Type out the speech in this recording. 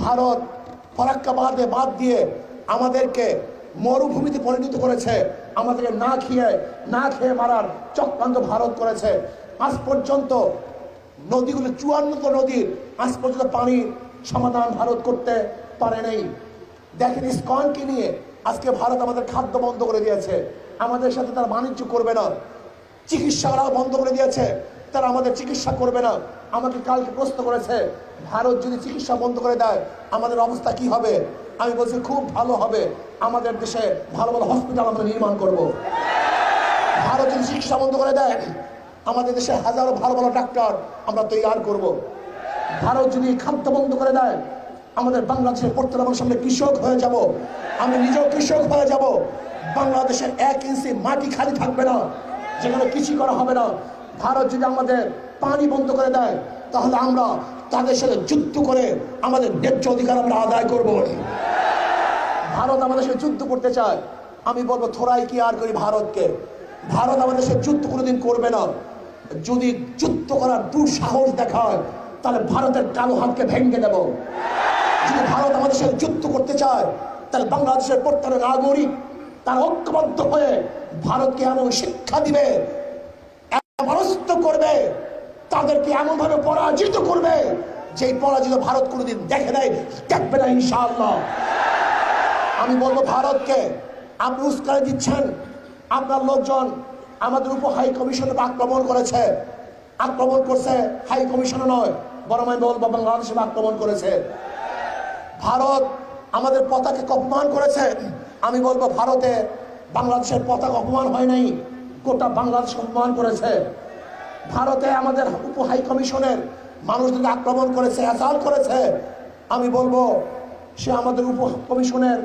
ভারত ফারাক্কা বাদ দিয়ে আমাদেরকে মরুভূমিতে পরিণত করেছে, আমাদেরকে না খেয়ে মারার চক্রান্ত ভারত করেছে। আজ পর্যন্ত নদীগুলো 54টা নদীর আজ পর্যন্ত পানির সমাধান ভারত করতে পারে নাই। দেখেন ইসকনকে নিয়ে আজকে ভারত আমাদের খাদ্য বন্ধ করে দিয়েছে, আমাদের সাথে তারা বাণিজ্য করবে না। চিকিৎসারাও বন্ধ করে দিয়েছে, তারা আমাদের চিকিৎসা করবে না। আমাকে কালকে প্রশ্ন করেছে, ভারত যদি চিকিৎসা বন্ধ করে দেয় আমাদের অবস্থা কি হবে? আমি বলছি খুব ভালো হবে, আমাদের দেশে ভালো ভালো হসপিটাল আমরা নির্মাণ করব। ভারত যদি চিকিৎসা বন্ধ করে দেয় আমাদের দেশে হাজারো ভালো ভালো ডাক্তার আমরা তৈরি করব। ভারত যদি খাদ্য বন্ধ করে দেয় আমাদের বাংলাদেশের প্রত্যেকটা মানুষ আমরা কৃষক হয়ে যাব, আমি নিজেও কৃষক হয়ে যাব। বাংলাদেশের 1 ইঞ্চি মাটি খালি থাকবে না যেখানে কৃষি করা হবে না। ভারত যদি আমাদের পানি বন্ধ করে দেয় তাহলে আমরা তাদের সাথে যুদ্ধ করে আমাদের ন্যায্য অধিকার আমরা আদায় করব। ভারত আমাদের সাথে যুদ্ধ করতে চায়, আমি বলবো থোড়াই কি আর করি ভারতকে। ভারত আমাদের সাথে যুদ্ধ কোনোদিন করবে না। যদি যুদ্ধ করার দুঃসাহস দেখায় তাহলে ভারতের কালো হাতকে ভেঙে দেব। যদি ভারত আমাদের সাথে যুদ্ধ করতে চায় তাহলে বাংলাদেশের প্রত্যেকটা নাগরিক তারা ঐক্যবদ্ধ হয়ে ভারতকে এমন শিক্ষা দিবে, পরাস্ত করবে, তাদেরকে এমন ভাবে পরাজিত করবে যে পরাজিত ভারত কোনোদিন দেখবে না ইনশাআল্লাহ। আমি বলবো ভারতকে, আপনি উস্কানি দিচ্ছেন, আপনার লোকজন আমাদের উপর হাই কমিশনে আক্রমণ করছে, হাই কমিশনে নয় বরং আমি বলবো বাংলাদেশে আক্রমণ করেছে। ভারত আমাদের পতাকা অপমান করেছে, আমি বলবো ভারতে বাংলাদেশের পতাকা অপমান হয় নাই, গোটা বাংলাদেশ অপমান করেছে। ভারতে আমাদের উপ হাই কমিশনের মানুষদেরকে আক্রমণ করেছে, অ্যাসাল্ট করেছে, আমি বলবো সে আমাদের উপ কমিশনের